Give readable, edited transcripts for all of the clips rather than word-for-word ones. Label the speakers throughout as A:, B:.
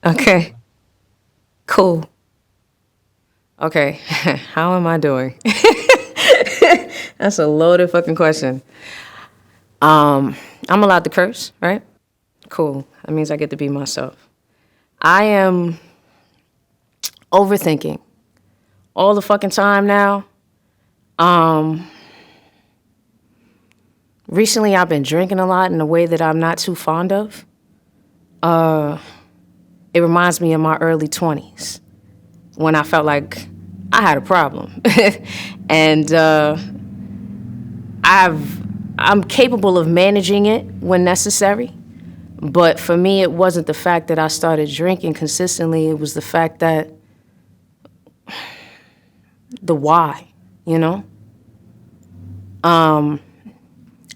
A: Okay, cool. Okay, how am I doing? That's a loaded fucking question. I'm allowed to curse, right? Cool. That means I get to be myself. I am overthinking all the fucking time now. Recently, I've been drinking a lot in a way that I'm not too fond of. It reminds me of my early 20s when I felt like I had a problem. and I've I'm capable of managing it when necessary. But for me, it wasn't the fact that I started drinking consistently. It was the fact that the why, you know? I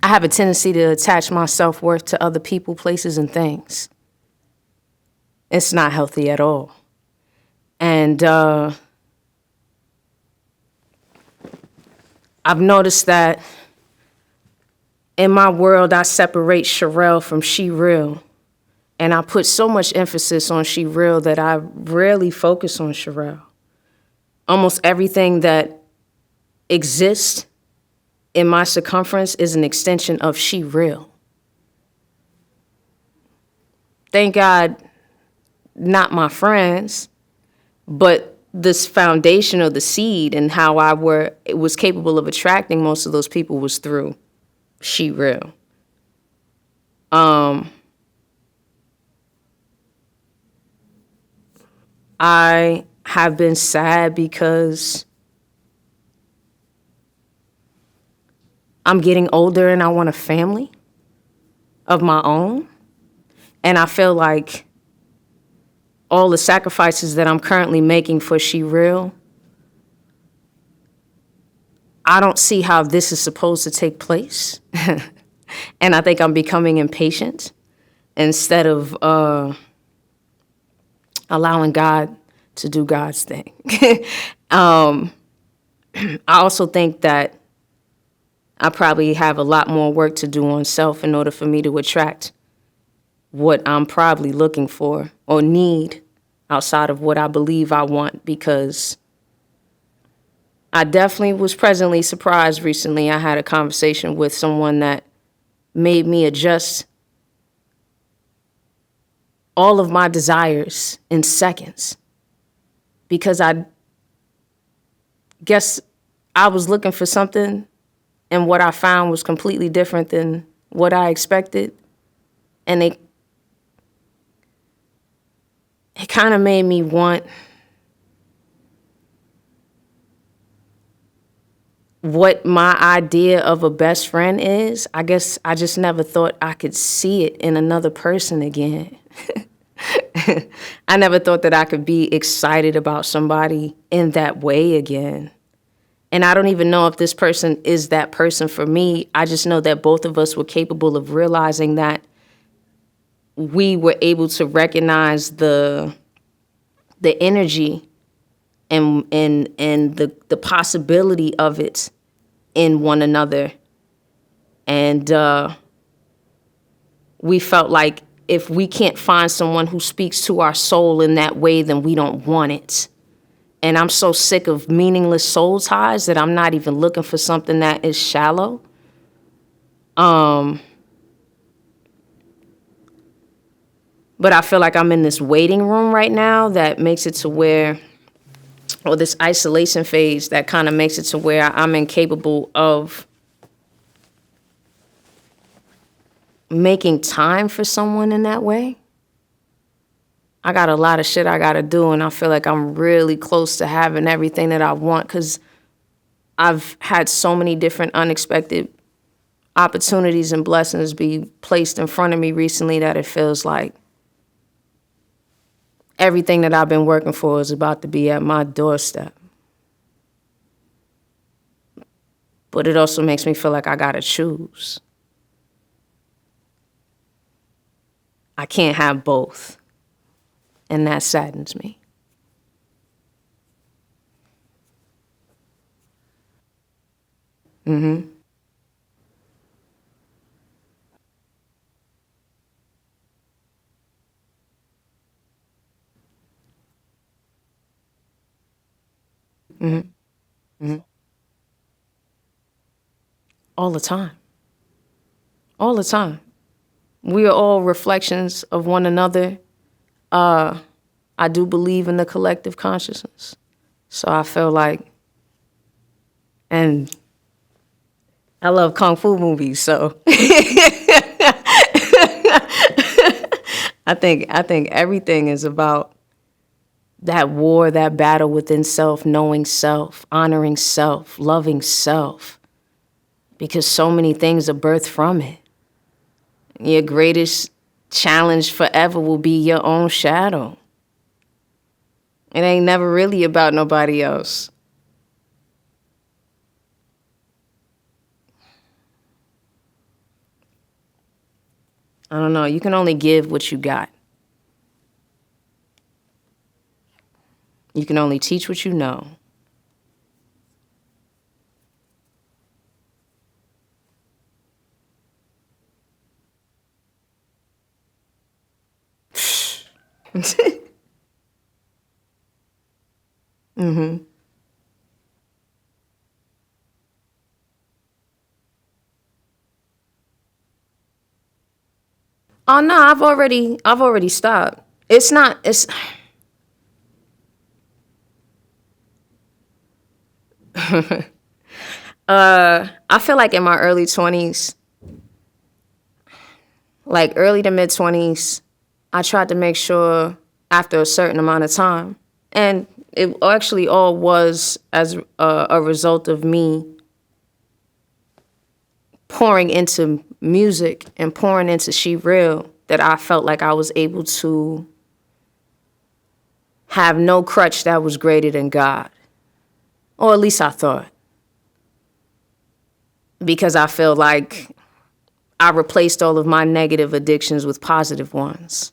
A: have a tendency to attach my self-worth to other people, places, and things. It's not healthy at all. And I've noticed that in my world, I separate Sherelle from She Real. And I put so much emphasis on She Real that I rarely focus on Sherelle. Almost everything that exists in my circumference is an extension of She Real. Thank God, not my friends, but this foundation of the seed and how it was capable of attracting most of those people was through She Real. I have been sad because I'm getting older and I want a family of my own. And I feel like all the sacrifices that I'm currently making for She Real, I don't see how this is supposed to take place. And I think I'm becoming impatient instead of allowing God to do God's thing. I also think that I probably have a lot more work to do on self in order for me to attract what I'm probably looking for or need outside of what I believe I want, because I definitely was presently surprised recently. I had a conversation with someone that made me adjust all of my desires in seconds, because I guess I was looking for something and what I found was completely different than what I expected. And it kind of made me want what my idea of a best friend is. I guess I just never thought I could see it in another person again. I never thought that I could be excited about somebody in that way again. And I don't even know if this person is that person for me. I just know that both of us were capable of realizing that we were able to recognize the energy and the possibility of it in one another. And we felt like if we can't find someone who speaks to our soul in that way, then we don't want it. And I'm so sick of meaningless soul ties that I'm not even looking for something that is shallow. But I feel like I'm in this waiting room right now that makes it to where, or this isolation phase that kind of makes it to where I'm incapable of making time for someone in that way. I got a lot of shit I got to do, and I feel like I'm really close to having everything that I want, because I've had so many different unexpected opportunities and blessings be placed in front of me recently that it feels like everything that I've been working for is about to be at my doorstep. But it also makes me feel like I got to choose. I can't have both. And that saddens me. All the time. All the time. We are all reflections of one another. I do believe in the collective consciousness. So I feel like, and I love Kung Fu movies, so I think everything is about that war, that battle within self, knowing self, honoring self, loving self. Because so many things are birthed from it. Your greatest challenge forever will be your own shadow. It ain't never really about nobody else. I don't know. You can only give what you got. You can only teach what you know. Oh no, I've already stopped. It's not. It's. I feel like in my early 20s, like early to mid 20s, I tried to make sure after a certain amount of time, and it actually all was as a result of me pouring into music and pouring into She Real, that I felt like I was able to have no crutch that was greater than God. Or at least I thought. Because I feel like I replaced all of my negative addictions with positive ones.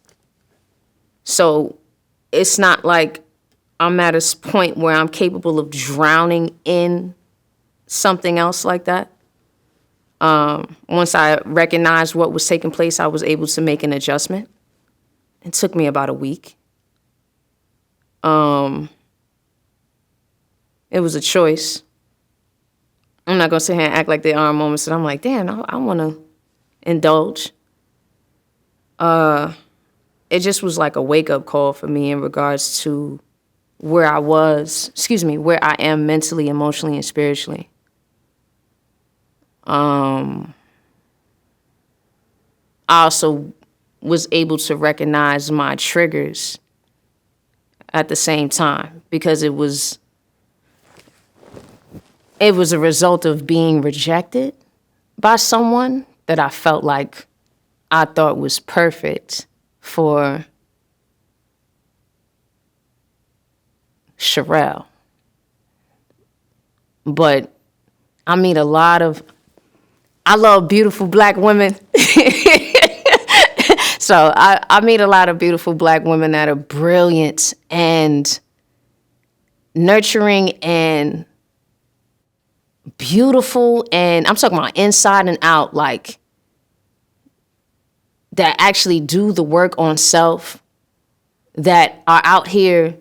A: So it's not like I'm at a point where I'm capable of drowning in something else like that. Once I recognized what was taking place, I was able to make an adjustment. It took me about a week. It was a choice. I'm not going to sit here and act like there aren't moments that I'm like, damn, I want to indulge. It just was like a wake-up call for me in regards to where I am mentally, emotionally, and spiritually. I also was able to recognize my triggers at the same time, because it was a result of being rejected by someone that I felt like I thought was perfect for Sherelle. But I love beautiful black women. So I meet a lot of beautiful black women that are brilliant and nurturing and beautiful, and I'm talking about inside and out, like that actually do the work on self, that are out here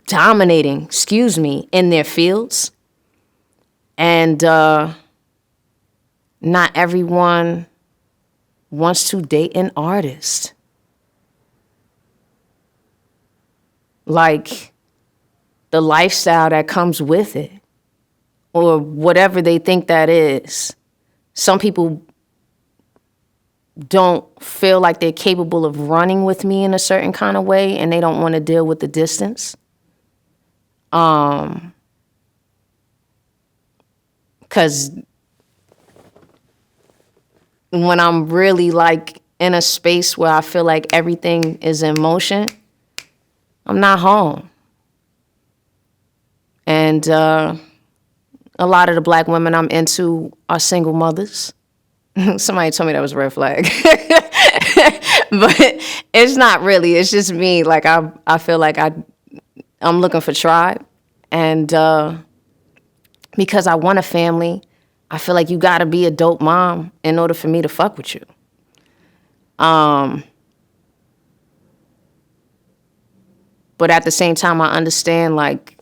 A: dominating, in their fields. And not everyone wants to date an artist. Like the lifestyle that comes with it, or whatever they think that is. Some people don't feel like they're capable of running with me in a certain kind of way, and they don't want to deal with the distance. Because when I'm really like in a space where I feel like everything is in motion, I'm not home. And a lot of the black women I'm into are single mothers. Somebody told me that was a red flag. But it's not really. It's just me. Like I feel like I'm looking for tribe. And because I want a family, I feel like you gotta be a dope mom in order for me to fuck with you. But But at the same time, I understand, like,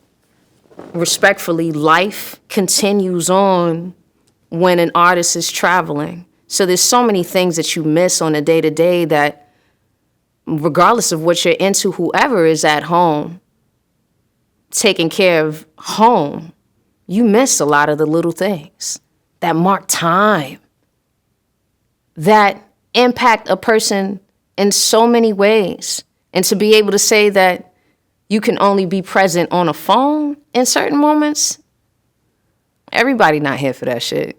A: respectfully, life continues on when an artist is traveling. So there's so many things that you miss on a day-to-day that, regardless of what you're into, whoever is at home, taking care of home, you miss a lot of the little things that mark time, that impact a person in so many ways. And to be able to say that you can only be present on a phone in certain moments, everybody not here for that shit.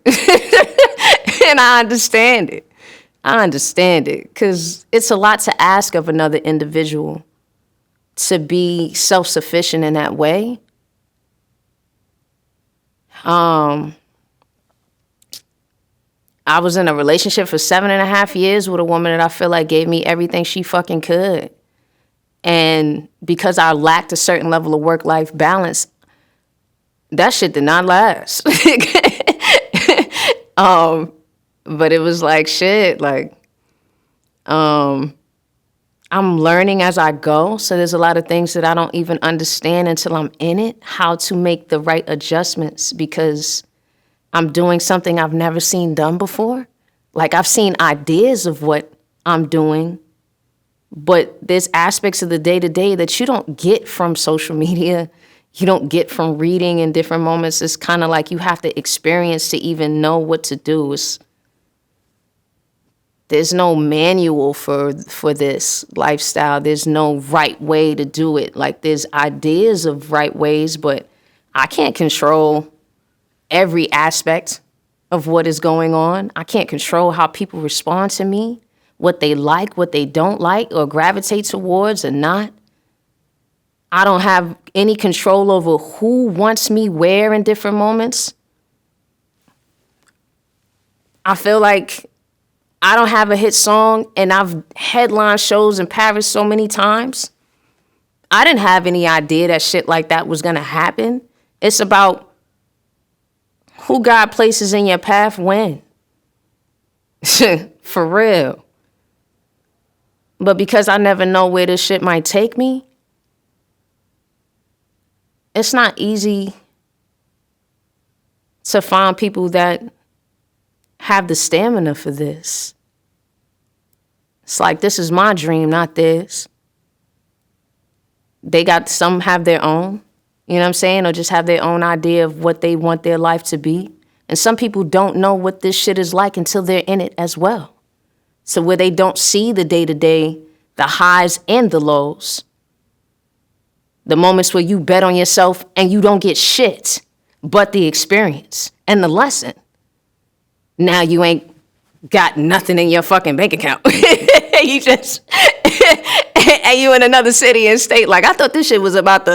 A: And I understand it. Because it's a lot to ask of another individual to be self-sufficient in that way. I was in a relationship for 7.5 years with a woman that I feel like gave me everything she fucking could. And because I lacked a certain level of work-life balance, that shit did not last. But it was like, shit, like, I'm learning as I go. So there's a lot of things that I don't even understand until I'm in it, how to make the right adjustments, because I'm doing something I've never seen done before. Like, I've seen ideas of what I'm doing, but there's aspects of the day-to-day that you don't get from social media. You don't get from reading in different moments. It's kind of like you have to experience to even know what to do. There's no manual for this lifestyle. There's no right way to do it. Like, there's ideas of right ways, but I can't control every aspect of what is going on. I can't control how people respond to me, what they like, what they don't like, or gravitate towards or not. I don't have any control over who wants me where in different moments. I feel like I don't have a hit song and I've headlined shows in Paris so many times. I didn't have any idea that shit like that was going to happen. It's about who God places in your path when. For real. But because I never know where this shit might take me, it's not easy to find people that have the stamina for this. It's like, this is my dream, not theirs. Some have their own, you know what I'm saying? Or just have their own idea of what they want their life to be. And some people don't know what this shit is like until they're in it as well. So where they don't see the day-to-day, the highs and the lows, the moments where you bet on yourself and you don't get shit but the experience and the lesson. Now you ain't got nothing in your fucking bank account. You just, and you in another city and state. Like, I thought this shit was about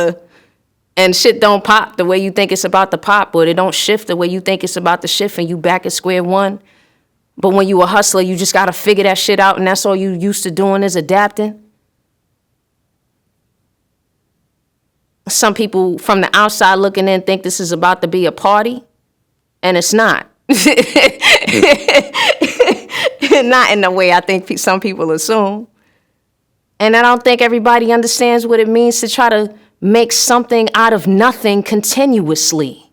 A: and shit don't pop the way you think it's about to pop, or it don't shift the way you think it's about to shift, and you back at square one. But when you a hustler, you just got to figure that shit out, and that's all you used to doing is adapting. Some people from the outside looking in think this is about to be a party, and it's not. Not in the way I think some people assume. And I don't think everybody understands what it means to try to make something out of nothing continuously.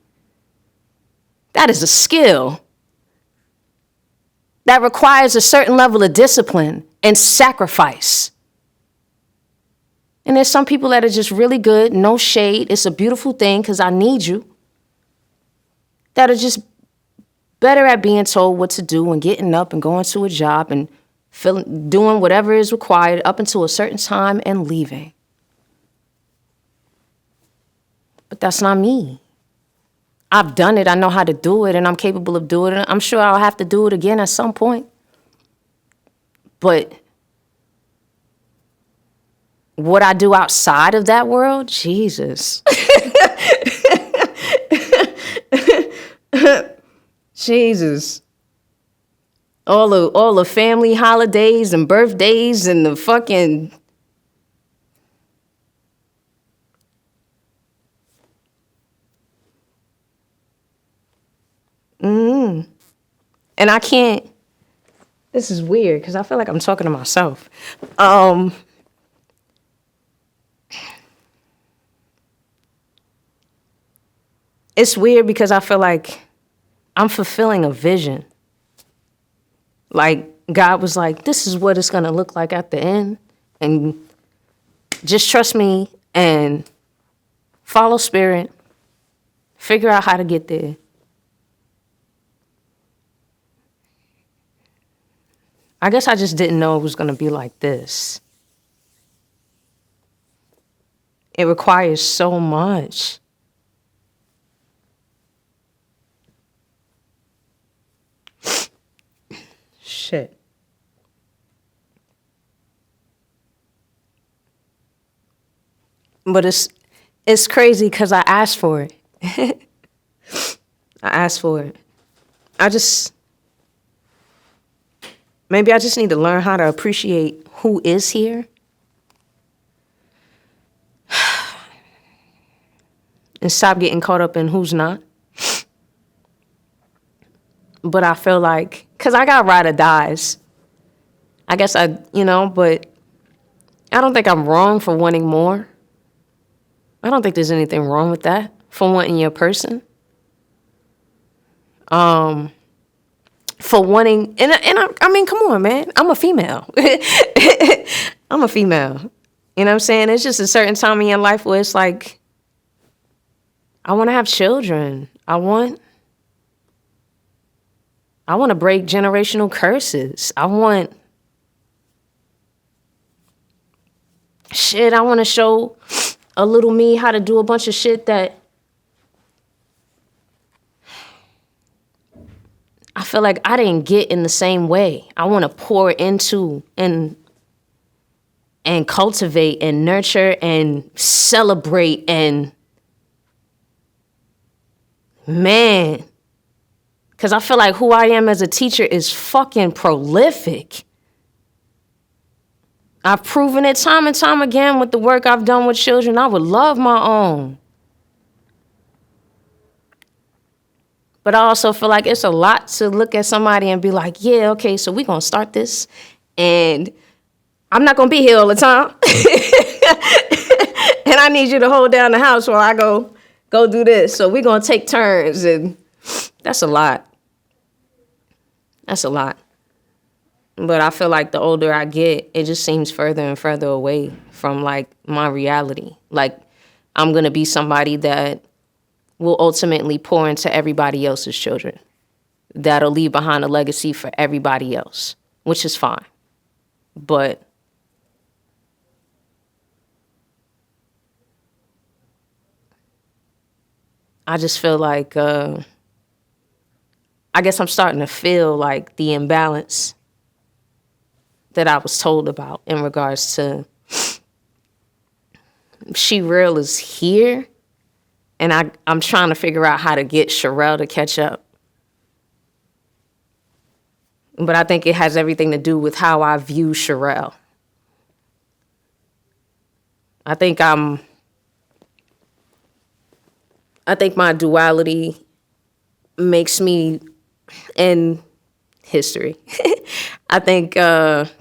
A: That is a skill that requires a certain level of discipline and sacrifice. And there's some people that are just really good, no shade. It's a beautiful thing because I need you. That are just better at being told what to do and getting up and going to a job and doing whatever is required up until a certain time and leaving. But that's not me. I've done it. I know how to do it, and I'm capable of doing it. I'm sure I'll have to do it again at some point. But what I do outside of that world, Jesus. Jesus. All the family holidays and birthdays and the fucking And I can't, this is weird because I feel like I'm talking to myself. it's weird because I feel like I'm fulfilling a vision. Like God was like, this is what it's going to look like at the end. And just trust me and follow spirit. Figure out how to get there. I guess I just didn't know it was going to be like this. It requires so much. Shit. But it's crazy because I asked for it. I asked for it. Maybe I just need to learn how to appreciate who is here. And stop getting caught up in who's not. But I feel like, because I got ride or dies. I guess but I don't think I'm wrong for wanting more. I don't think there's anything wrong with that, for wanting your person. For wanting, I mean, come on, man. I'm a female. I'm a female. You know what I'm saying? It's just a certain time in your life where it's like, I want to have children. I want to break generational curses. I want to show a little me how to do a bunch of shit that I feel like I didn't get in the same way. I want to pour into and cultivate and nurture and celebrate and man, because I feel like who I am as a teacher is fucking prolific. I've proven it time and time again with the work I've done with children. I would love my own. But I also feel like it's a lot to look at somebody and be like, yeah, okay, so we're going to start this. And I'm not going to be here all the time. And I need you to hold down the house while I go do this. So we're going to take turns. And that's a lot. That's a lot. But I feel like the older I get, it just seems further and further away from, like, my reality. Like, I'm going to be somebody that will ultimately pour into everybody else's children. That'll leave behind a legacy for everybody else, which is fine. But I just feel like, I guess I'm starting to feel like the imbalance that I was told about in regards to She Real is here, and I'm trying to figure out how to get Sherelle to catch up. But I think it has everything to do with how I view Sherelle. I think my duality makes me in history. I think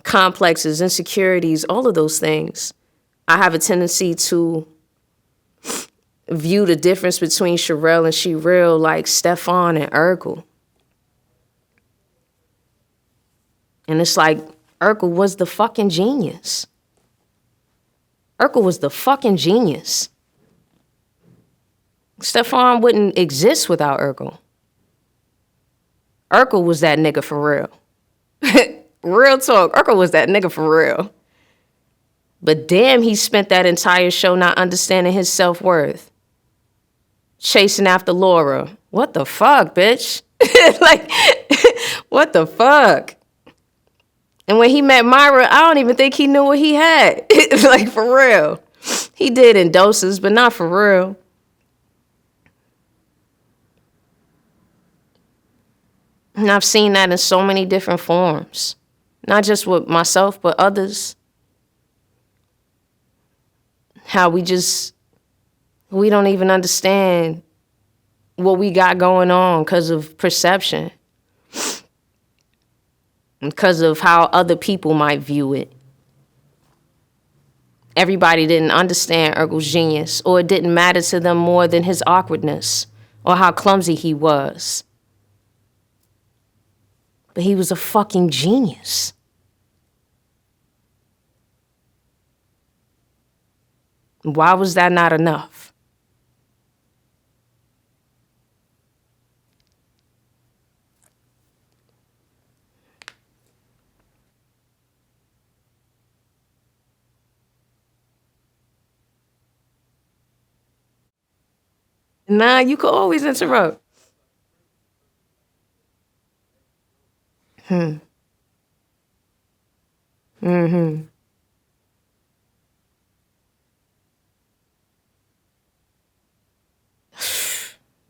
A: complexes, insecurities, all of those things. I have a tendency to view the difference between Sherelle and She Real like Stefan and Urkel. And it's like, Urkel was the fucking genius. Urkel was the fucking genius. Stefan wouldn't exist without Urkel. Urkel was that nigga for real. Real talk, Urkel was that nigga for real. But damn, he spent that entire show not understanding his self-worth. Chasing after Laura. What the fuck, bitch? Like, what the fuck? And when he met Myra, I don't even think he knew what he had. Like, for real. He did in doses, but not for real. And I've seen that in so many different forms. Not just with myself, but others. How we don't even understand what we got going on because of perception. Because of how other people might view it. Everybody didn't understand Urkel's genius, or it didn't matter to them more than his awkwardness, or how clumsy he was. But he was a fucking genius. Why was that not enough? Nah, you could always interrupt.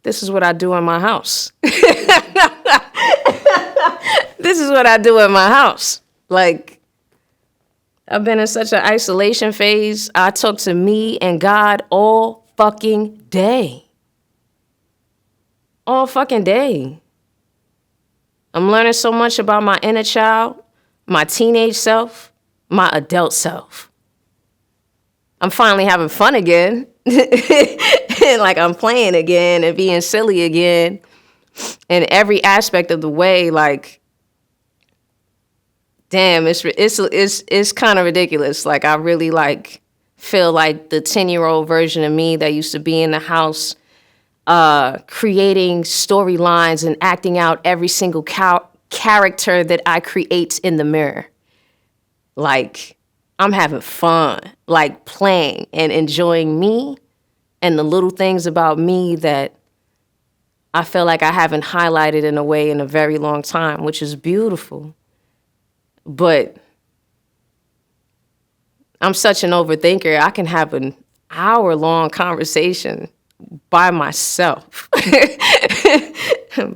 A: This is what I do in my house. This is what I do in my house. Like, I've been in such an isolation phase. I talk to me and God all fucking day. All fucking day. I'm learning so much about my inner child, my teenage self, my adult self. I'm finally having fun again. Like I'm playing again and being silly again. In every aspect of the way, like, damn, it's kind of ridiculous. Like I really like feel like the 10-year-old version of me that used to be in the house creating storylines and acting out every single character that I create in the mirror. Like, I'm having fun, like playing and enjoying me and the little things about me that I feel like I haven't highlighted in a way in a very long time, which is beautiful. But I'm such an overthinker. I can have an hour-long conversation by myself.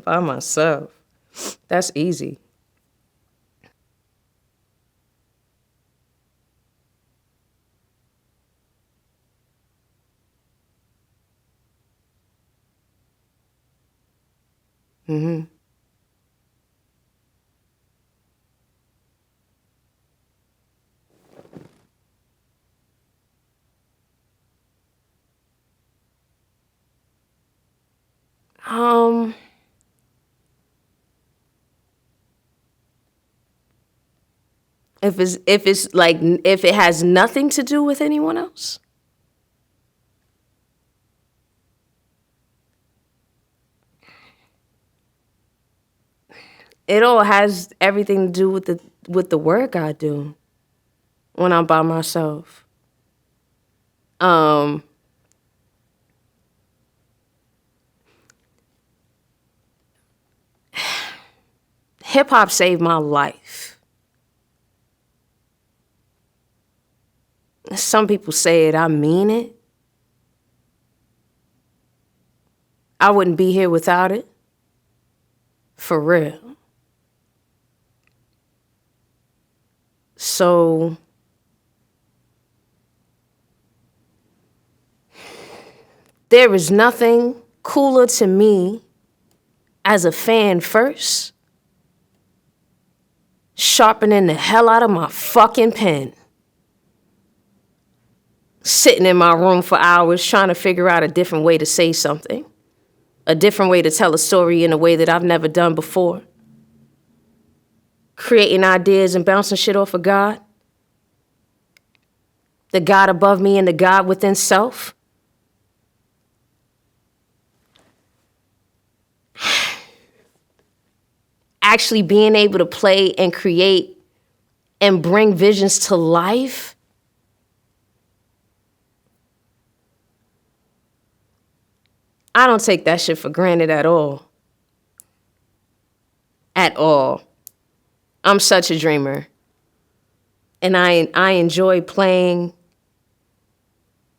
A: By myself. That's easy. Um, if it has nothing to do with anyone else, it all has everything to do with the work I do when I'm by myself. Hip hop saved my life. Some people say it, I mean it. I wouldn't be here without it. For real. So there is nothing cooler to me as a fan first, sharpening the hell out of my fucking pen. Sitting in my room for hours trying to figure out a different way to say something, a different way to tell a story in a way that I've never done before. Creating ideas and bouncing shit off of God, the God above me and the God within self. Actually being able to play and create and bring visions to life. I don't take that shit for granted at all. At all. I'm such a dreamer. And I enjoy playing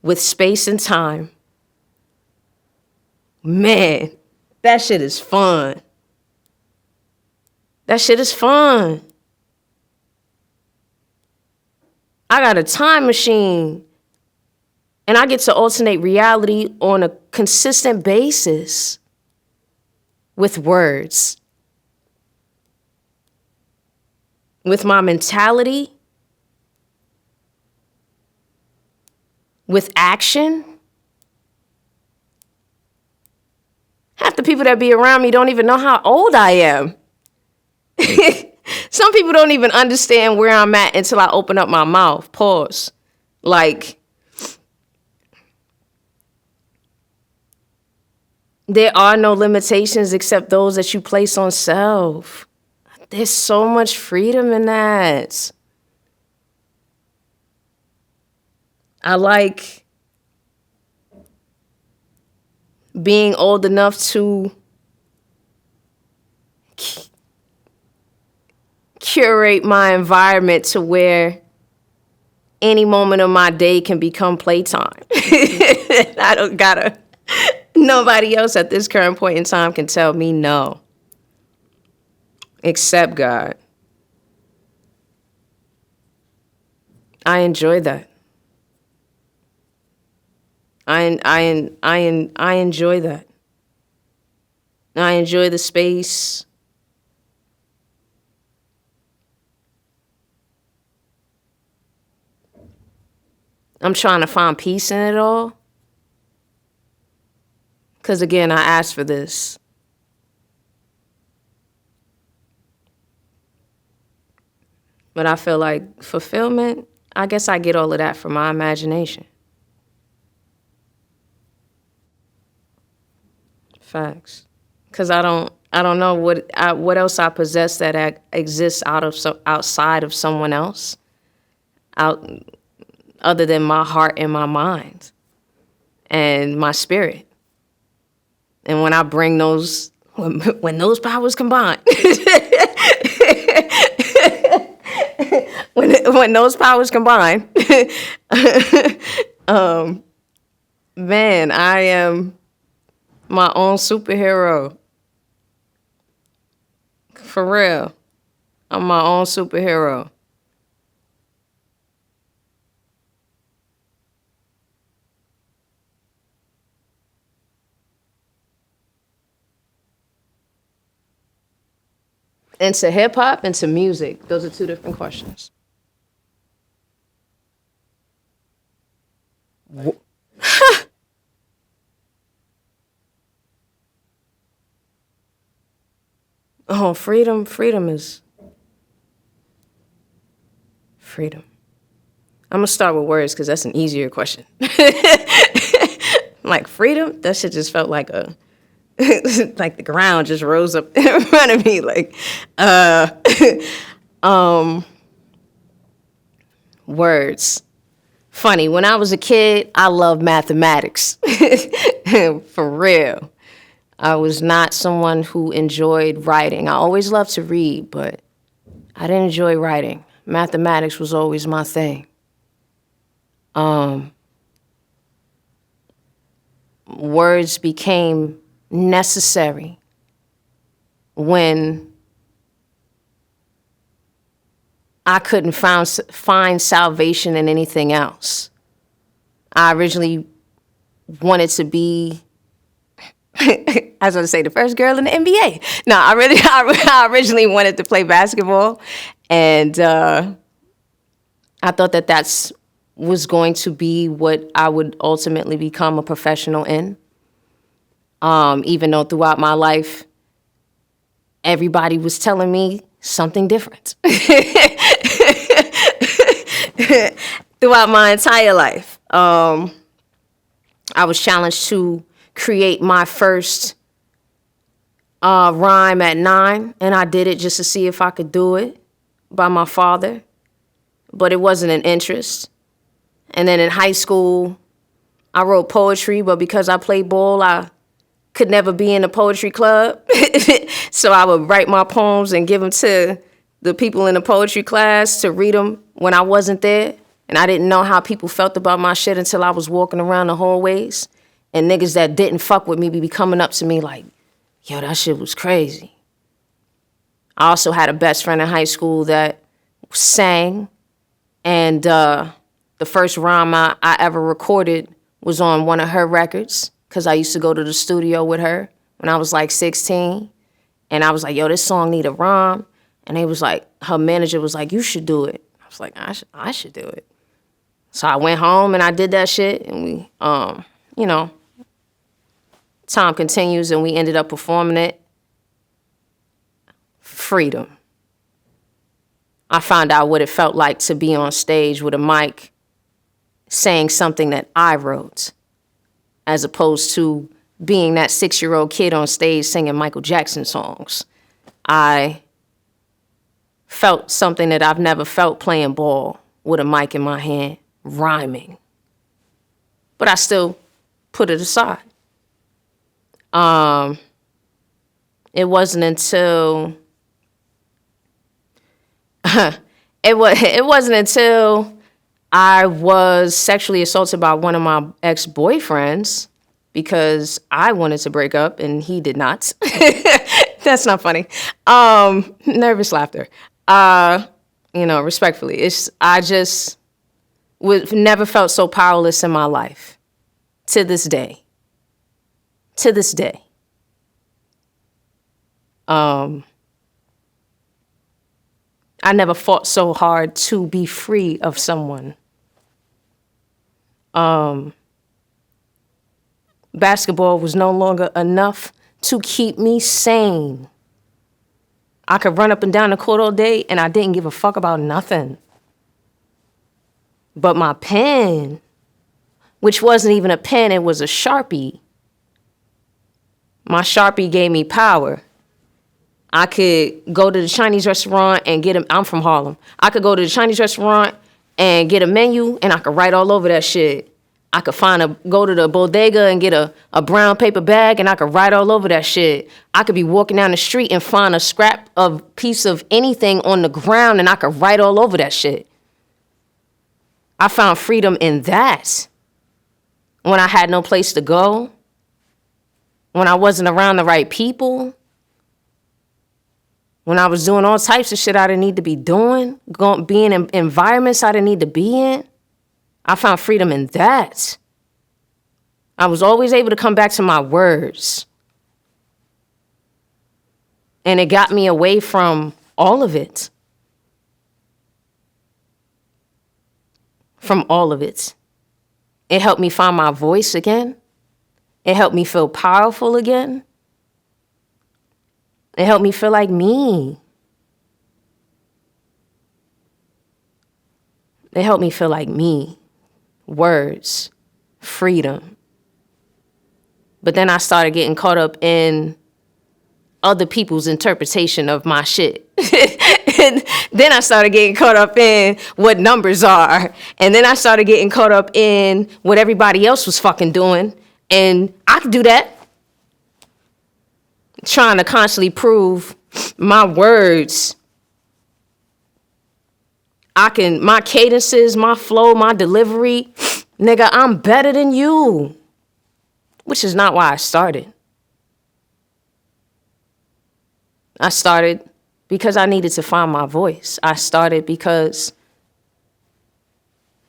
A: with space and time. Man, that shit is fun. That shit is fun. I got a time machine. And I get to alternate reality on a consistent basis with words, with my mentality, with action. Half the people that be around me don't even know how old I am. Some people don't even understand where I'm at until I open up my mouth. Pause. Like, there are no limitations except those that you place on self. There's so much freedom in that. I like being old enough to curate my environment to where any moment of my day can become playtime. I don't gotta, nobody else at this current point in time can tell me no, except God. I enjoy that. I enjoy that. I enjoy the space. I'm trying to find peace in it all. Because again, I asked for this. But I feel like fulfillment, I guess I get all of that from my imagination. Facts. Because I don't know what else I possess that exists outside of someone else, other than my heart and my mind and my spirit. And when I bring those, when those powers combine, when those powers combine, man, I am my own superhero. For real. I'm my own superhero. Into hip hop, into music. Those are two different questions. Oh, freedom. Freedom is freedom. I'm gonna start with words because that's an easier question. Like freedom, that shit just felt like a like the ground just rose up in front of me. Like, words. Funny, when I was a kid, I loved mathematics. For real. I was not someone who enjoyed writing. I always loved to read, but I didn't enjoy writing. Mathematics was always my thing. Words became necessary when I couldn't find salvation in anything else. I originally wanted to be, I was going to say, the first girl in the NBA. No, I originally wanted to play basketball, and I thought that was going to be what I would ultimately become a professional in. Even though throughout my life, everybody was telling me something different. Throughout my entire life, I was challenged to create my first rhyme at 9, and I did it just to see if I could do it by my father, but it wasn't an interest. And then in high school, I wrote poetry, but because I played ball, I could never be in a poetry club. So I would write my poems and give them to the people in the poetry class to read them when I wasn't there. And I didn't know how people felt about my shit until I was walking around the hallways. And niggas that didn't fuck with me be coming up to me like, yo, that shit was crazy. I also had a best friend in high school that sang. And the first rhyme I ever recorded was on one of her records, because I used to go to the studio with her when I was like 16. And I was like, yo, this song need a rhyme. And they was like, her manager was like, you should do it. I was like, I should do it. So I went home and I did that shit. And we, time continues and we ended up performing it. Freedom. I found out what it felt like to be on stage with a mic saying something that I wrote, as opposed to being that 6-year-old kid on stage singing Michael Jackson songs. I felt something that I've never felt playing ball with a mic in my hand, rhyming. But I still put it aside. It wasn't until it wasn't until I was sexually assaulted by one of my ex-boyfriends because I wanted to break up and he did not. That's not funny. Nervous laughter. Respectfully, I just never felt so powerless in my life. To this day. I never fought so hard to be free of someone. Basketball was no longer enough to keep me sane. I could run up and down the court all day and I didn't give a fuck about nothing. But my pen, which wasn't even a pen, it was a Sharpie. My Sharpie gave me power. I could go to the Chinese restaurant and I'm from Harlem. I could go to the Chinese restaurant and get a menu and I could write all over that shit. I could go to the bodega and get a brown paper bag and I could write all over that shit. I could be walking down the street and find a scrap of piece of anything on the ground and I could write all over that shit. I found freedom in that. When I had no place to go, when I wasn't around the right people, when I was doing all types of shit I didn't need to be doing, being in environments I didn't need to be in, I found freedom in that. I was always able to come back to my words. And it got me away from all of it. From all of it. It helped me find my voice again. It helped me feel powerful again. It helped me feel like me. It helped me feel like me. Words, freedom. But then I started getting caught up in other people's interpretation of my shit. And then I started getting caught up in what numbers are. And then I started getting caught up in what everybody else was fucking doing. And I could do that. Trying to constantly prove my words. My cadences, my flow, my delivery. Nigga, I'm better than you. Which is not why I started. I started because I needed to find my voice. I started because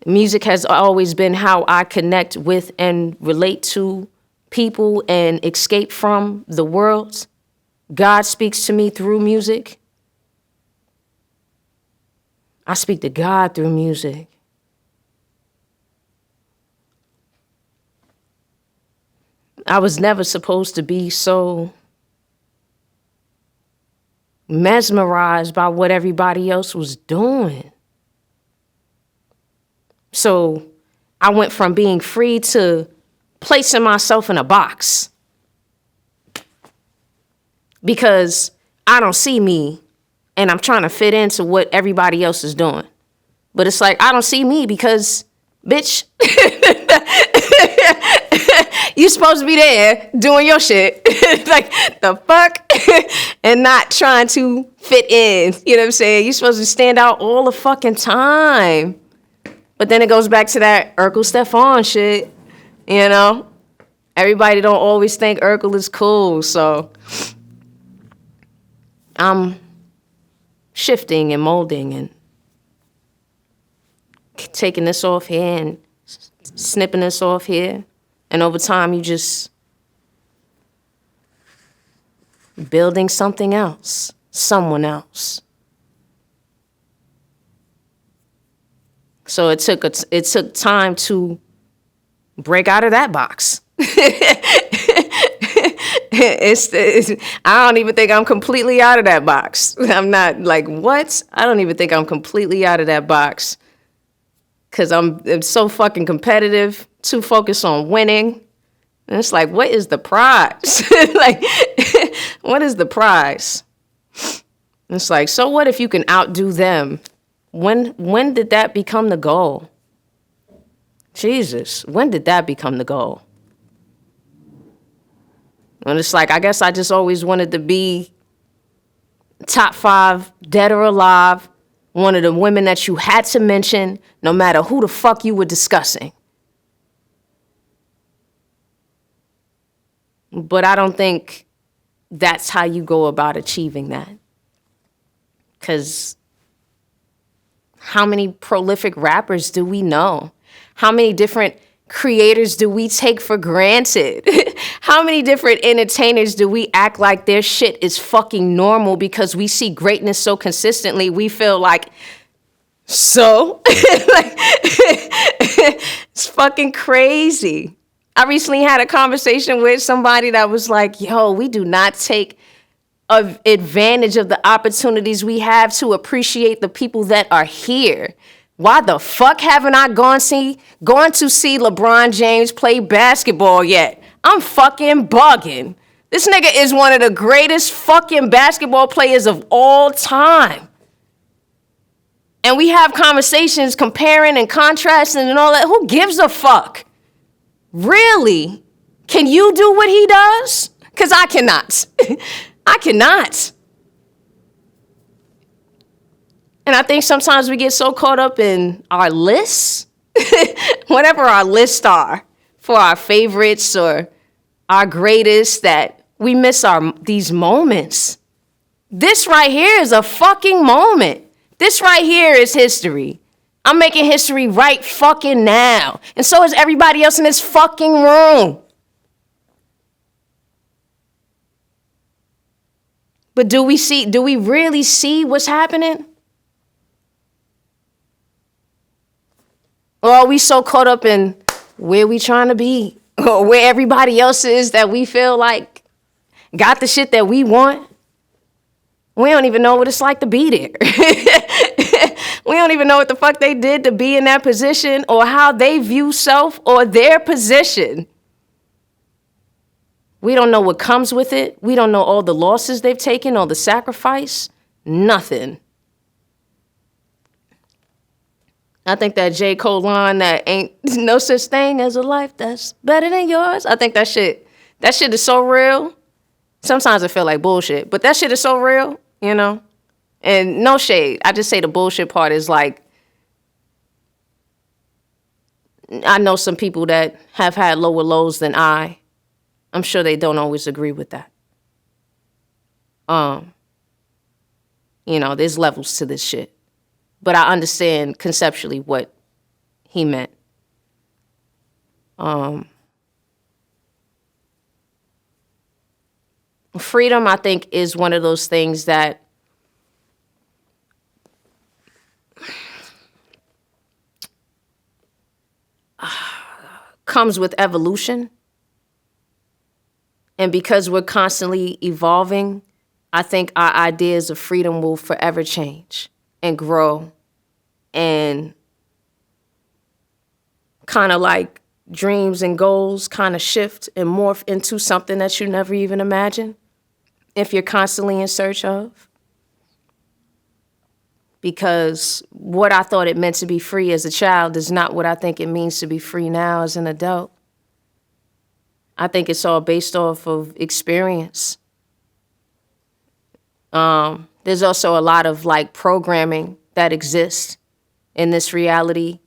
A: music has always been how I connect with and relate to people and escape from the world. God speaks to me through music. I speak to God through music. I was never supposed to be so mesmerized by what everybody else was doing. So I went from being free to placing myself in a box. Because I don't see me and I'm trying to fit into what everybody else is doing. But it's like, I don't see me because, bitch, you supposed to be there doing your shit. Like, the fuck? And not trying to fit in. You know what I'm saying? You're supposed to stand out all the fucking time. But then it goes back to that Urkel Stefan shit. You know? Everybody don't always think Urkel is cool, so I'm shifting and molding and taking this off here and snipping this off here. And over time, you just building something else, someone else. So it took time to break out of that box. I don't even think I'm completely out of that box. I'm not like, what? I don't even think I'm completely out of that box. Because I'm so fucking competitive, too focused on winning. And it's like, what is the prize? Like, what is the prize? It's like, so what if you can outdo them? When did that become the goal? Jesus, when did that become the goal? And it's like, I guess I just always wanted to be top 5, dead or alive, one of the women that you had to mention, no matter who the fuck you were discussing. But I don't think that's how you go about achieving that. Because how many prolific rappers do we know? How many different creators do we take for granted? How many different entertainers do we act like their shit is fucking normal because we see greatness so consistently we feel like, so? Like, it's fucking crazy. I recently had a conversation with somebody that was like, yo, we do not take advantage of the opportunities we have to appreciate the people that are here. Why the fuck haven't I gone to see LeBron James play basketball yet? I'm fucking bugging. This nigga is one of the greatest fucking basketball players of all time. And we have conversations comparing and contrasting and all that. Who gives a fuck? Really? Can you do what he does? Because I cannot. I cannot. And I think sometimes we get so caught up in our lists, whatever our lists are for our favorites or our greatest, that we miss these moments. This right here is a fucking moment. This right here is history. I'm making history right fucking now. And so is everybody else in this fucking room. But do we really see what's happening? Or are we so caught up in where we trying to be? Or where everybody else is that we feel like got the shit that we want? We don't even know what it's like to be there. We don't even know what the fuck they did to be in that position or how they view self or their position. We don't know what comes with it. We don't know all the losses they've taken, all the sacrifice. Nothing. I think that J. Cole line that ain't no such thing as a life that's better than yours. I think that shit is so real. Sometimes I feel like bullshit, but that shit is so real, you know? And no shade. I just say the bullshit part is like, I know some people that have had lower lows than I. I'm sure they don't always agree with that. There's levels to this shit. But I understand conceptually what he meant. Freedom, I think, is one of those things that comes with evolution. And because we're constantly evolving, I think our ideas of freedom will forever change and grow, and kind of like dreams and goals kind of shift and morph into something that you never even imagined if you're constantly in search of. Because what I thought it meant to be free as a child is not what I think it means to be free now as an adult. I think it's all based off of experience. There's also a lot of like programming that exists in this reality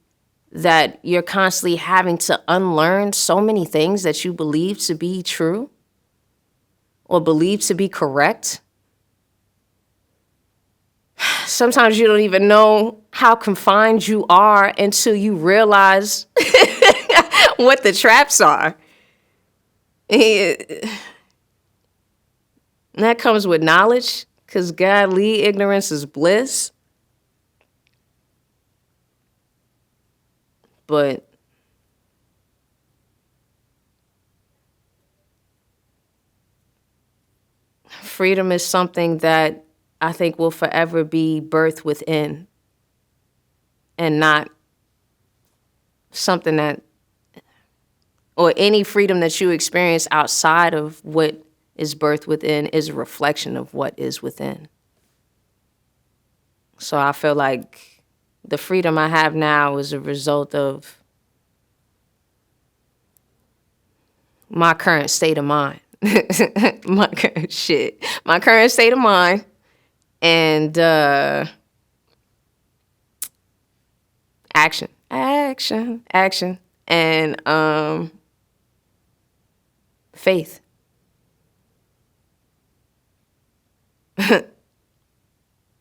A: that you're constantly having to unlearn so many things that you believe to be true or believe to be correct. Sometimes you don't even know how confined you are until you realize what the traps are. And that comes with knowledge, because godly ignorance is bliss. But freedom is something that I think will forever be birthed within and not something that, or any freedom that you experience outside of what is birthed within is a reflection of what is within. So I feel like the freedom I have now is a result of my current state of mind. my current state of mind, and action, and faith.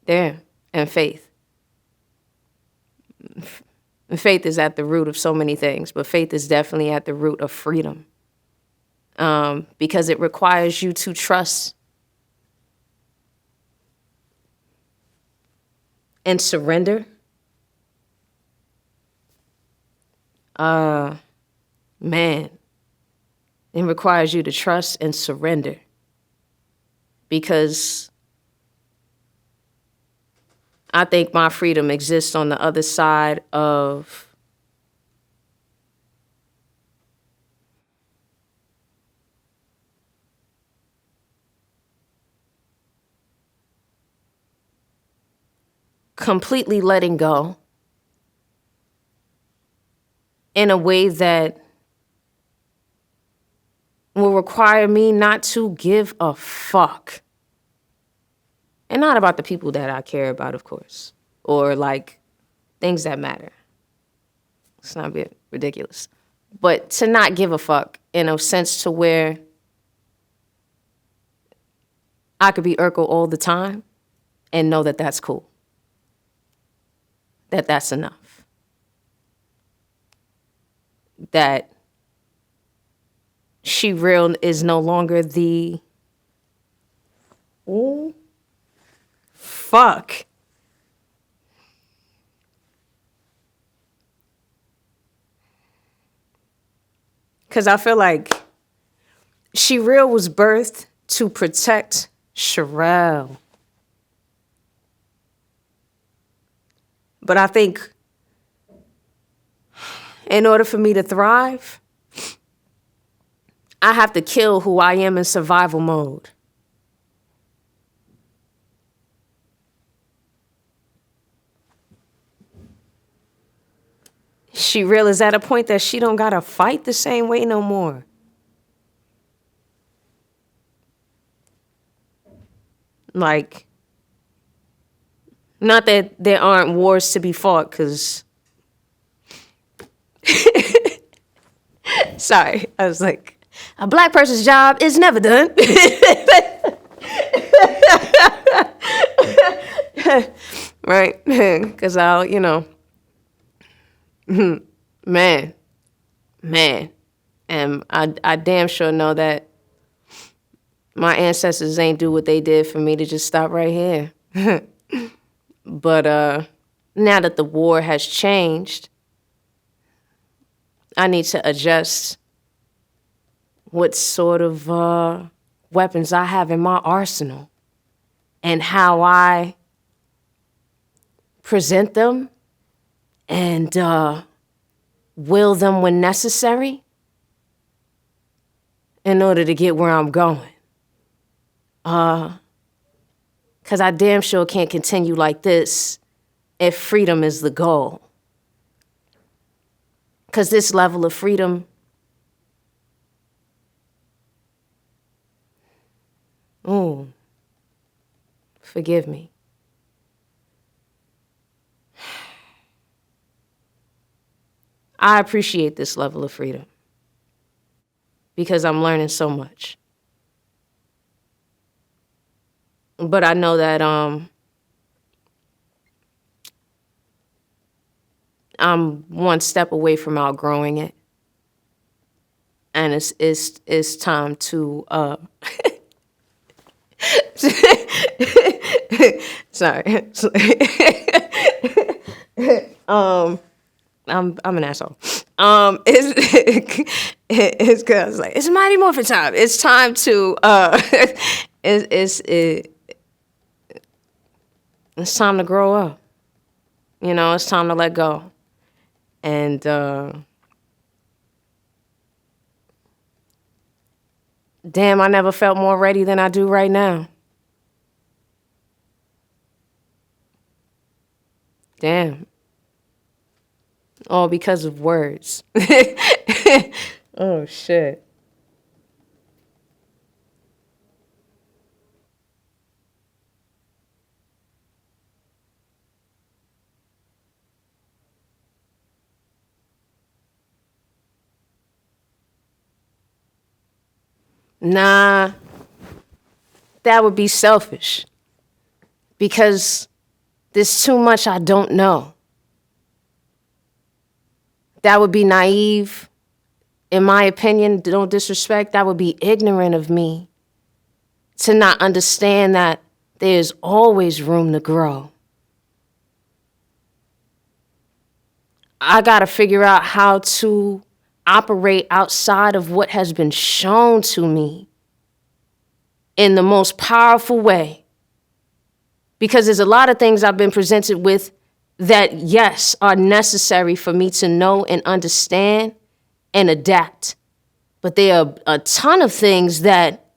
A: There, and faith. Faith is at the root of so many things, but faith is definitely at the root of freedom. Because it requires you to trust and surrender. Man, it requires you to trust and surrender, because I think my freedom exists on the other side of completely letting go in a way that will require me not to give a fuck. And not about the people that I care about, of course, or like things that matter. It's not a bit ridiculous. But to not give a fuck in a sense to where I could be Urkel all the time and know that that's cool. That's enough. That She Real is no longer the... Ooh. Fuck. Because I feel like She Real was birthed to protect Sherelle. But I think in order for me to thrive, I have to kill who I am in survival mode. She Real is at a point that she don't gotta fight the same way no more. Like, not that there aren't wars to be fought, because... Sorry, I was like, a black person's job is never done. Right? Because I'll, man. And I damn sure know that my ancestors ain't do what they did for me to just stop right here. But now that the war has changed, I need to adjust what sort of weapons I have in my arsenal and how I present them and will them when necessary in order to get where I'm going. Because I damn sure can't continue like this if freedom is the goal. Because this level of freedom, forgive me. I appreciate this level of freedom because I'm learning so much. But I know that I'm one step away from outgrowing it. And it's time to sorry. I'm an asshole. It's cause like it's Mighty Morphin time. It's time to It's time to grow up. You know, it's time to let go. And damn, I never felt more ready than I do right now. Damn. All because of words. Oh, shit. Nah, that would be selfish because there's too much I don't know. That would be naive. In my opinion, don't disrespect, that would be ignorant of me to not understand that there's always room to grow. I got to figure out how to operate outside of what has been shown to me in the most powerful way. Because there's a lot of things I've been presented with that, yes, are necessary for me to know and understand and adapt. But there are a ton of things that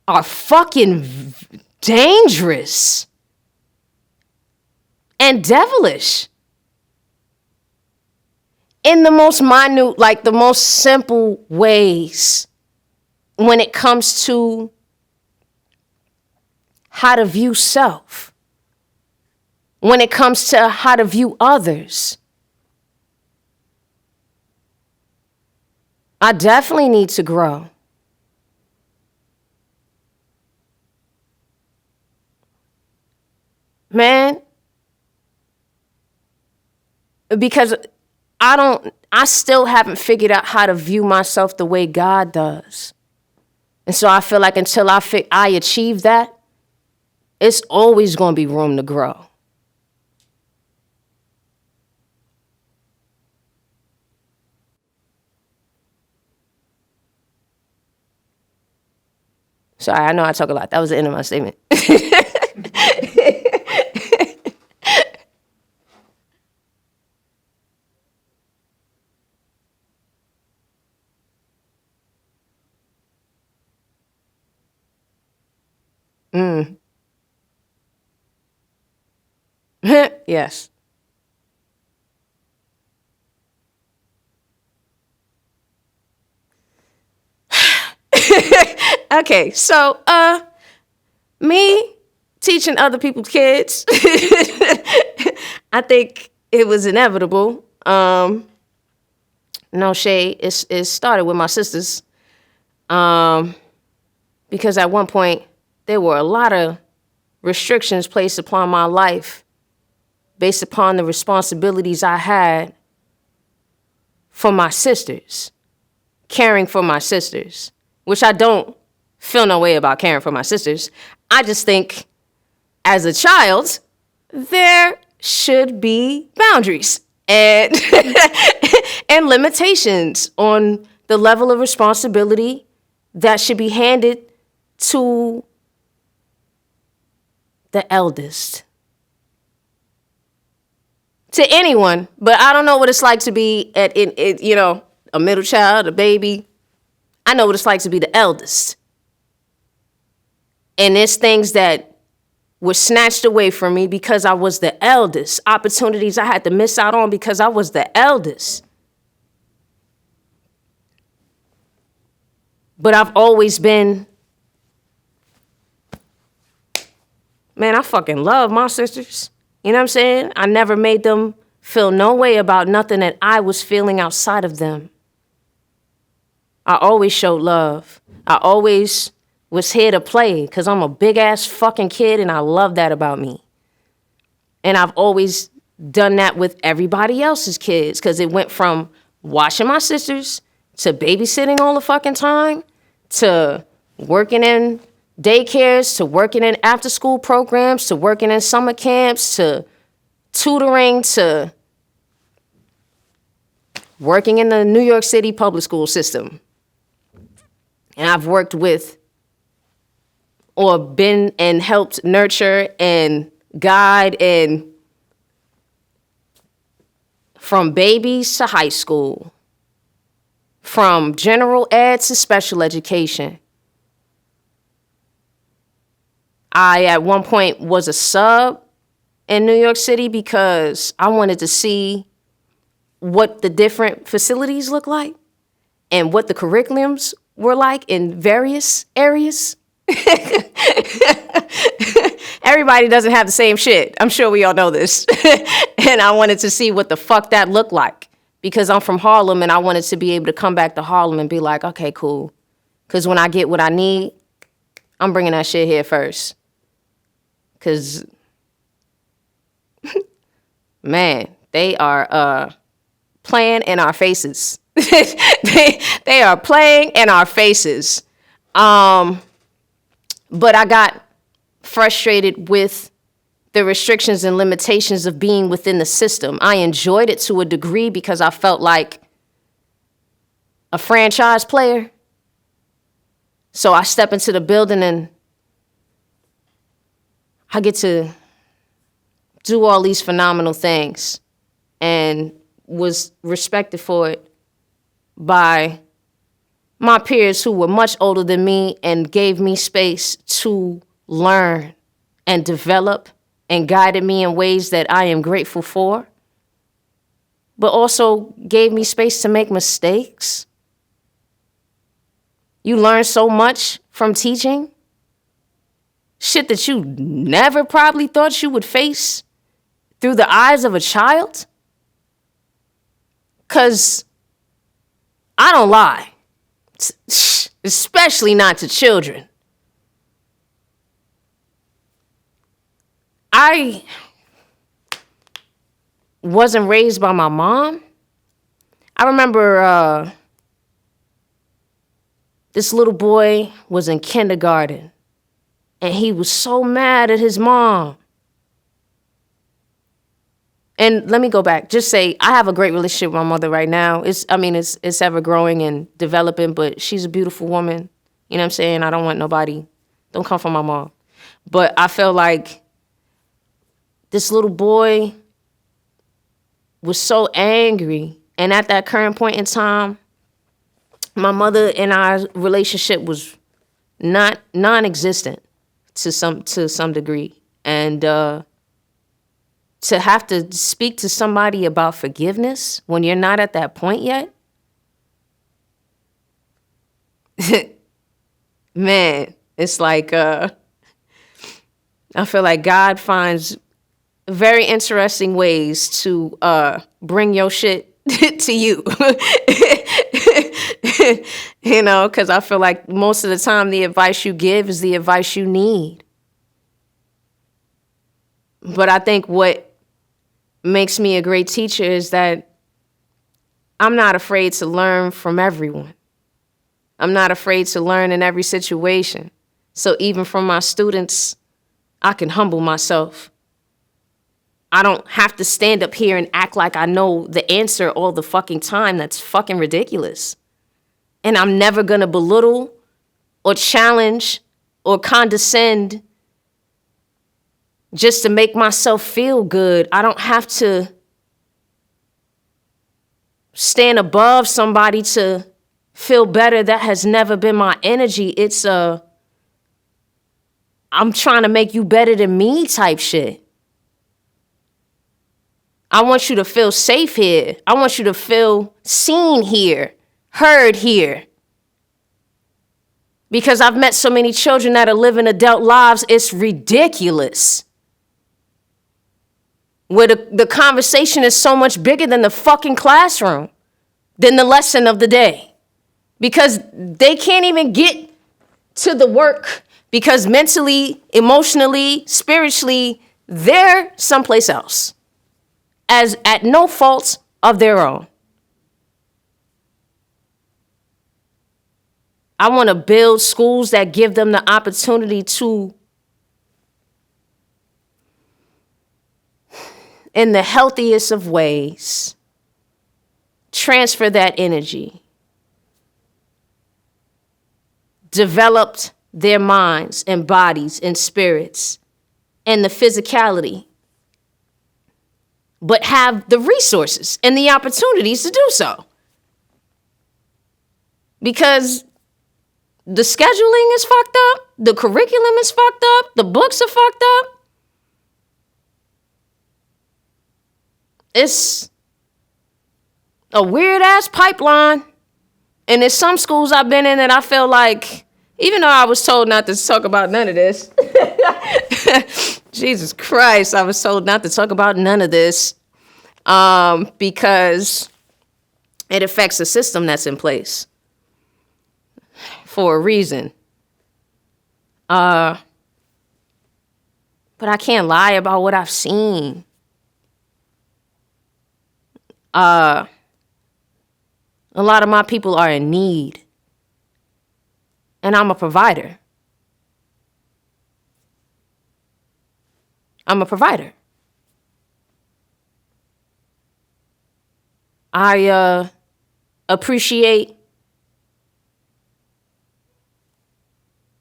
A: are fucking dangerous and devilish in the most minute, like the most simple ways when it comes to how to view self, when it comes to how to view others. I definitely need to grow. Man, because I still haven't figured out how to view myself the way God does. And so I feel like until I achieve that, it's always going to be room to grow. Sorry, I know I talk a lot. That was the end of my statement. Yes. Okay, so me teaching other people's kids, I think it was inevitable. No shade. It started with my sisters. Because at one point there were a lot of restrictions placed upon my life based upon the responsibilities I had for my sisters, caring for my sisters, which I don't feel no way about caring for my sisters. I just think as a child, there should be boundaries and, and limitations on the level of responsibility that should be handed to the eldest. To anyone, but I don't know what it's like to be a middle child, a baby. I know what it's like to be the eldest. And there's things that were snatched away from me because I was the eldest. Opportunities I had to miss out on because I was the eldest. But I've always been, man, I fucking love my sisters. You know what I'm saying? I never made them feel no way about nothing that I was feeling outside of them. I always showed love. I always was here to play because I'm a big ass fucking kid and I love that about me. And I've always done that with everybody else's kids because it went from watching my sisters to babysitting all the fucking time to working in daycares, to working in after school programs, to working in summer camps, to tutoring, to working in the New York City public school system. And I've worked with or been and helped nurture and guide, and from babies to high school, from general ed to special education. I, at one point, was a sub in New York City because I wanted to see what the different facilities look like and what the curriculums were like in various areas. Everybody doesn't have the same shit. I'm sure we all know this. And I wanted to see what the fuck that looked like because I'm from Harlem and I wanted to be able to come back to Harlem and be like, okay, cool. Because when I get what I need, I'm bringing that shit here first. Because, man, they are playing in our faces. they are playing in our faces. But I got frustrated with the restrictions and limitations of being within the system. I enjoyed it to a degree because I felt like a franchise player. So I step into the building and I get to do all these phenomenal things and was respected for it by my peers who were much older than me and gave me space to learn and develop and guided me in ways that I am grateful for, but also gave me space to make mistakes. You learn so much from teaching. Shit that you never probably thought you would face through the eyes of a child. 'Cause I don't lie, especially not to children. I wasn't raised by my mom. I remember this little boy was in kindergarten and he was so mad at his mom. And let me go back. Just say I have a great relationship with my mother right now. It's ever growing and developing, but she's a beautiful woman. You know what I'm saying? I don't want nobody. Don't come from my mom. But I felt like this little boy was so angry. And at that current point in time, my mother and our relationship was non-existent to some degree. And to have to speak to somebody about forgiveness when you're not at that point yet, man, it's like I feel like God finds very interesting ways to bring your shit to you. You know, because I feel like most of the time the advice you give is the advice you need. But I think what makes me a great teacher is that I'm not afraid to learn from everyone. I'm not afraid to learn in every situation. So even from my students, I can humble myself. I don't have to stand up here and act like I know the answer all the fucking time. That's fucking ridiculous. And I'm never gonna belittle or challenge or condescend just to make myself feel good. I don't have to stand above somebody to feel better. That has never been my energy. It's I'm trying to make you better than me type shit. I want you to feel safe here. I want you to feel seen here, heard here. Because I've met so many children that are living adult lives, it's ridiculous. Where the conversation is so much bigger than the fucking classroom, than the lesson of the day. Because they can't even get to the work because mentally, emotionally, spiritually, they're someplace else. As at no fault of their own. I want to build schools that give them the opportunity to, in the healthiest of ways, transfer that energy. Developed their minds and bodies and spirits and the physicality, but have the resources and the opportunities to do so. Because the scheduling is fucked up, the curriculum is fucked up, the books are fucked up. It's a weird ass pipeline. And there's some schools I've been in that I feel like, even though I was told not to talk about none of this, Jesus Christ, I was told not to talk about none of this because it affects the system that's in place for a reason. But I can't lie about what I've seen. A lot of my people are in need, and I'm a provider. I'm a provider. I appreciate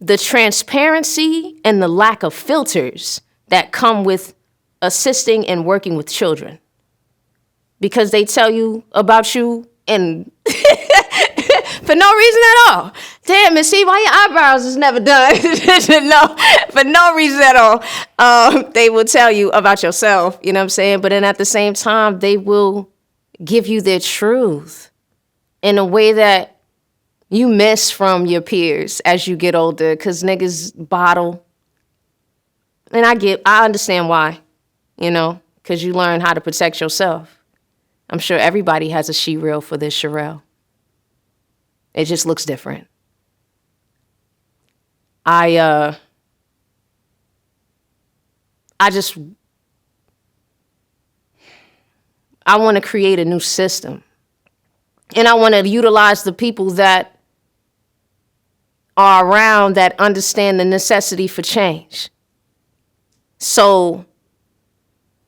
A: the transparency and the lack of filters that come with assisting and working with children, because they tell you about you and for no reason at all. Damn, and see why your eyebrows is never done. No, for no reason at all. They will tell you about yourself, you know what I'm saying? But then at the same time, they will give you their truth in a way that you miss from your peers as you get older, because niggas bottle. And I understand why, you know, because you learn how to protect yourself. I'm sure everybody has a she reel for this Sherelle. It just looks different. I want to create a new system. And I want to utilize the people that are around that understand the necessity for change. So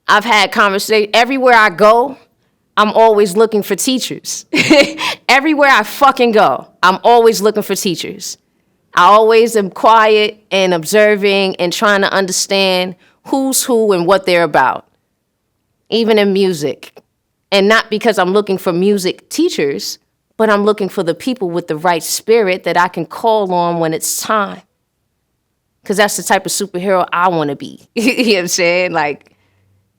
A: I've had conversations everywhere I go. I'm always looking for teachers. Everywhere I fucking go, I'm always looking for teachers. I always am quiet and observing and trying to understand who's who and what they're about, even in music. And not because I'm looking for music teachers, but I'm looking for the people with the right spirit that I can call on when it's time. Because that's the type of superhero I want to be. You know what I'm saying? Like,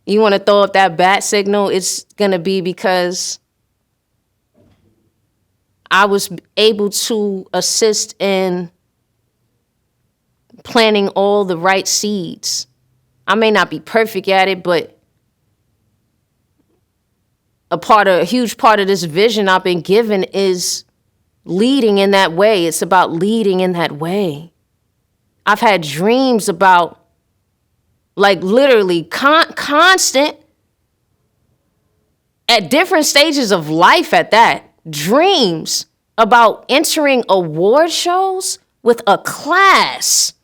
A: you want to throw up that bat signal, it's going to be because I was able to assist in planting all the right seeds. I may not be perfect at it, but a huge part of this vision I've been given is leading in that way. It's about leading in that way. I've had dreams about, like, literally constant, at different stages of life at that, dreams about entering award shows with a class.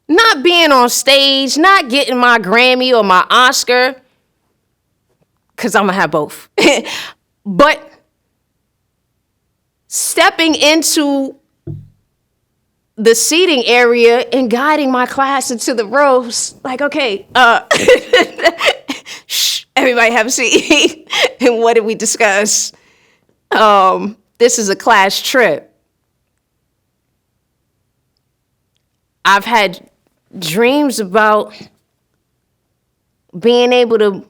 A: Not being on stage, not getting my Grammy or my Oscar, because I'm going to have both. But stepping into the seating area and guiding my class into the rows, like, okay, shh, everybody have a seat. And what did we discuss? This is a class trip. I've had dreams about being able to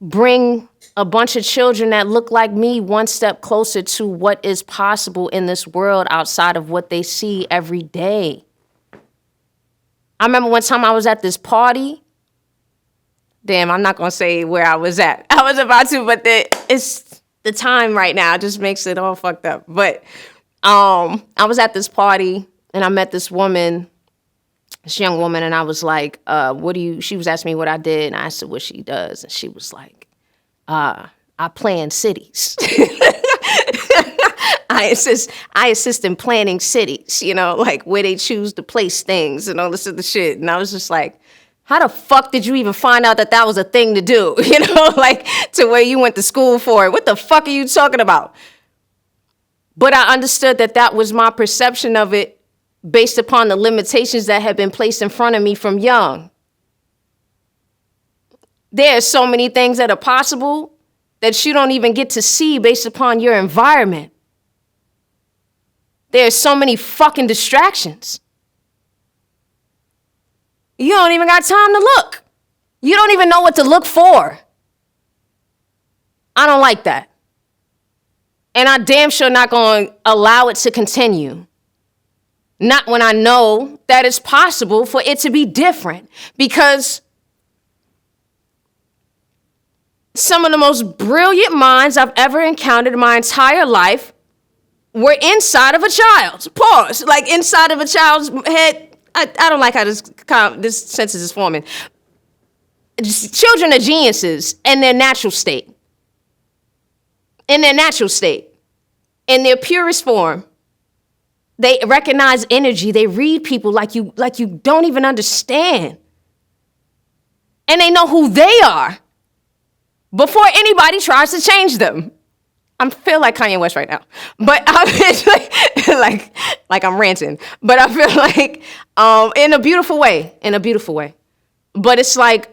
A: bring a bunch of children that look like me one step closer to what is possible in this world outside of what they see every day. I remember one time I was at this party. Damn, I'm not going to say where I was at. I was about to, but it's the time right now. It just makes it all fucked up. But I was at this party and I met this woman, this young woman, and I was like, she was asking me what I did, and I asked her what she does, and she was like, I plan cities. I assist in planning cities, you know, like where they choose to place things and all this other shit. And I was just like, how the fuck did you even find out that was a thing to do? You know, like to where you went to school for it. What the fuck are you talking about? But I understood that was my perception of it based upon the limitations that have been placed in front of me from young. There are so many things that are possible that you don't even get to see based upon your environment. There are so many fucking distractions. You don't even got time to look. You don't even know what to look for. I don't like that. And I damn sure not going to allow it to continue. Not when I know that it's possible for it to be different. Because some of the most brilliant minds I've ever encountered in my entire life were inside of a child. Pause. Like inside of a child's head. I don't like how this sentence is forming. Children are geniuses in their natural state. In their natural state. In their purest form. They recognize energy. They read people like you don't even understand. And they know who they are before anybody tries to change them. I feel like Kanye West right now, but I feel like I'm ranting. But I feel like in a beautiful way, But it's like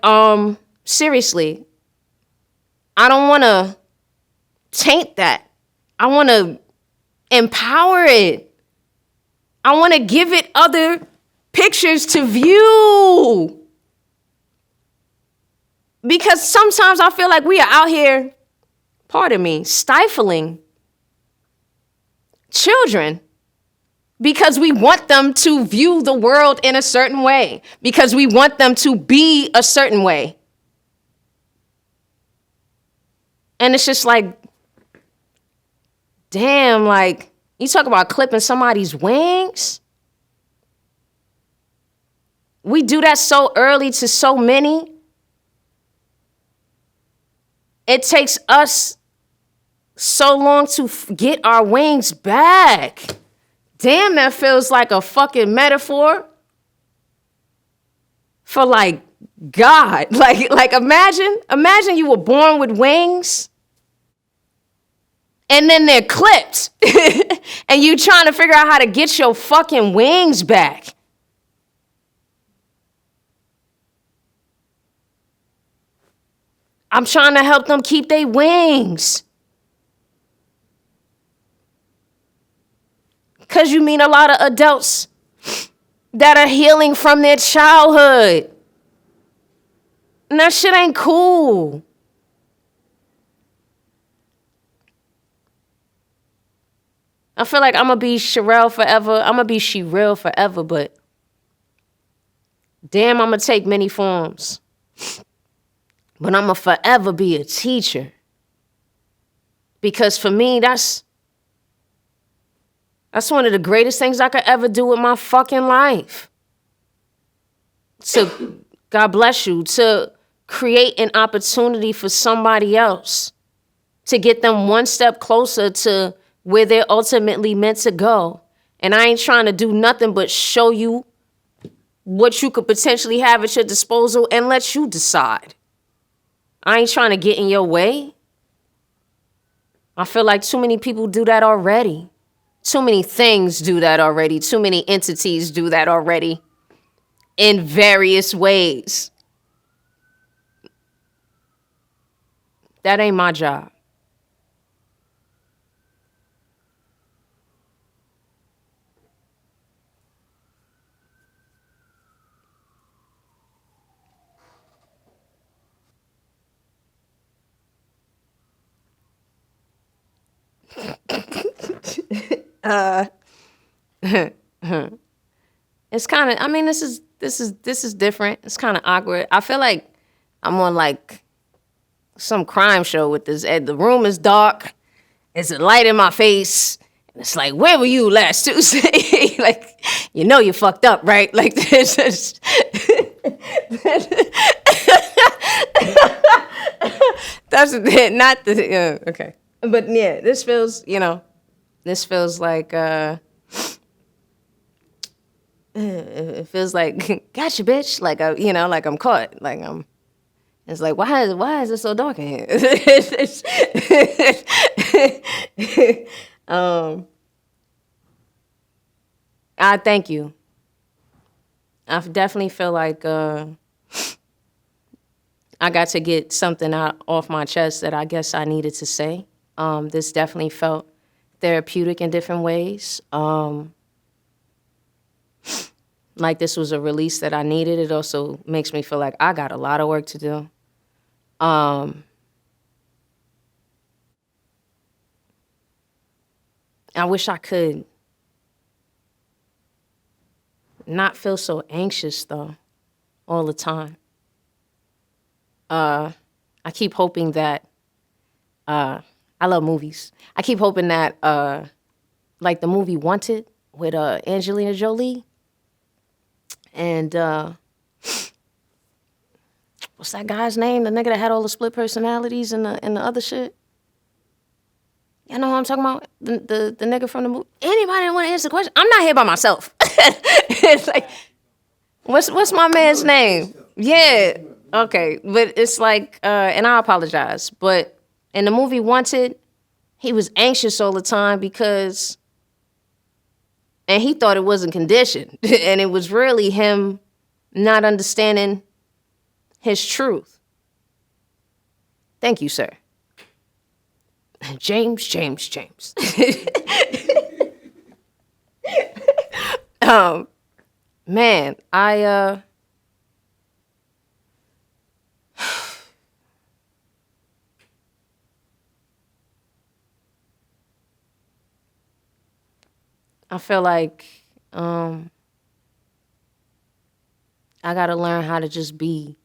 A: seriously, I don't want to taint that. I want to empower it. I want to give it other pictures to view. Because sometimes I feel like we are out here, pardon me, stifling children because we want them to view the world in a certain way, because we want them to be a certain way. And it's just like, damn, like, you talk about clipping somebody's wings. We do that so early to so many. It takes us so long to get our wings back. Damn, that feels like a fucking metaphor for like God. Like imagine you were born with wings and then they're clipped and you trying to figure out how to get your fucking wings back. I'm trying to help them keep their wings. Because you meet a lot of adults that are healing from their childhood. And that shit ain't cool. I feel like I'm going to be Sherelle forever. I'm going to be She-Real forever, but damn, I'm going to take many forms. But I'm going to forever be a teacher. Because for me, that's one of the greatest things I could ever do with my fucking life. To, God bless you, to create an opportunity for somebody else. To get them one step closer to where they're ultimately meant to go. And I ain't trying to do nothing but show you what you could potentially have at your disposal and let you decide. I ain't trying to get in your way. I feel like too many people do that already. Too many things do that already. Too many entities do that already in various ways. That ain't my job. It's kind of, I mean, this is different. It's kind of awkward. I feel like I'm on like some crime show with this. The room is dark. There's a light in my face. And it's like, where were you last Tuesday? Like, you know you fucked up, right? Like this is that's not the okay. But yeah, this feels like it feels like gotcha, bitch. Like like I'm caught. Like I'm. It's like why is it so dark in here? I thank you. I definitely feel like I got to get something out off my chest that I guess I needed to say. This definitely felt therapeutic in different ways. Like this was a release that I needed. It also makes me feel like I got a lot of work to do. I wish I could not feel so anxious though all the time. I keep hoping that I love movies. I keep hoping that like the movie Wanted with Angelina Jolie and what's that guy's name? The nigga that had all the split personalities and the other shit. You know who I'm talking about? The nigga from the movie. Anybody want to answer the question? I'm not here by myself. It's like, what's my man's name? Yeah. Okay. But it's like, and I apologize, but in the movie Wanted, he was anxious all the time because, and he thought it wasn't conditioned. And it was really him not understanding his truth. Thank you, sir. James. Man, I feel like I gotta learn how to just be.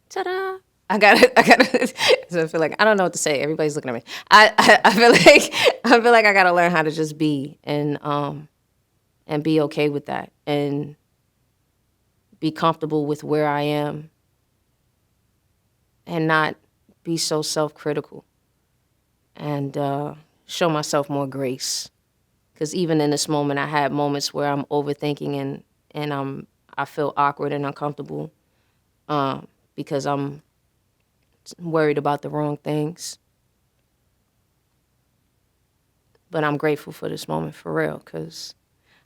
A: Ta-da! I gotta. So I feel like I don't know what to say. Everybody's looking at me. I feel like I gotta learn how to just be and be okay with that and be comfortable with where I am and not be so self-critical and show myself more grace. Because even in this moment, I had moments where I'm overthinking and I feel awkward and uncomfortable because I'm worried about the wrong things. But I'm grateful for this moment for real, because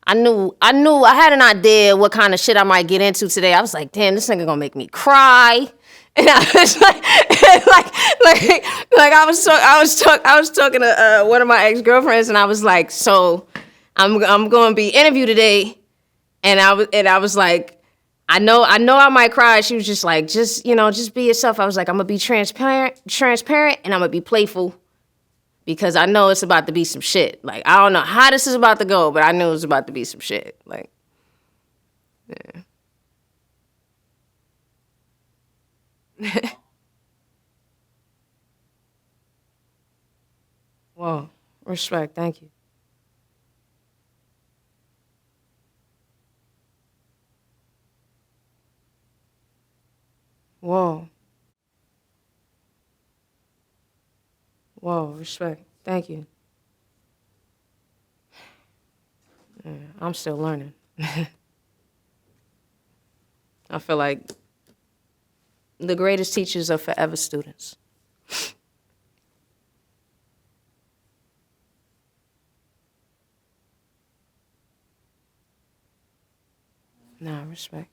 A: I knew I had an idea what kind of shit I might get into today. I was like, damn, this nigga gonna make me cry. And I was like I was talking to one of my ex-girlfriends, and I was like, so I'm going to be interviewed today, and I was like, I know I might cry. She was just like, just be yourself. I was like, I'm gonna be transparent, and I'm gonna be playful because I know it's about to be some shit. Like, I don't know how this is about to go, but I knew it was about to be some shit. Like, yeah. Whoa, respect. Thank you. Whoa, whoa, respect. Thank you. Yeah, I'm still learning. I feel like the greatest teachers are forever students. Nah, respect.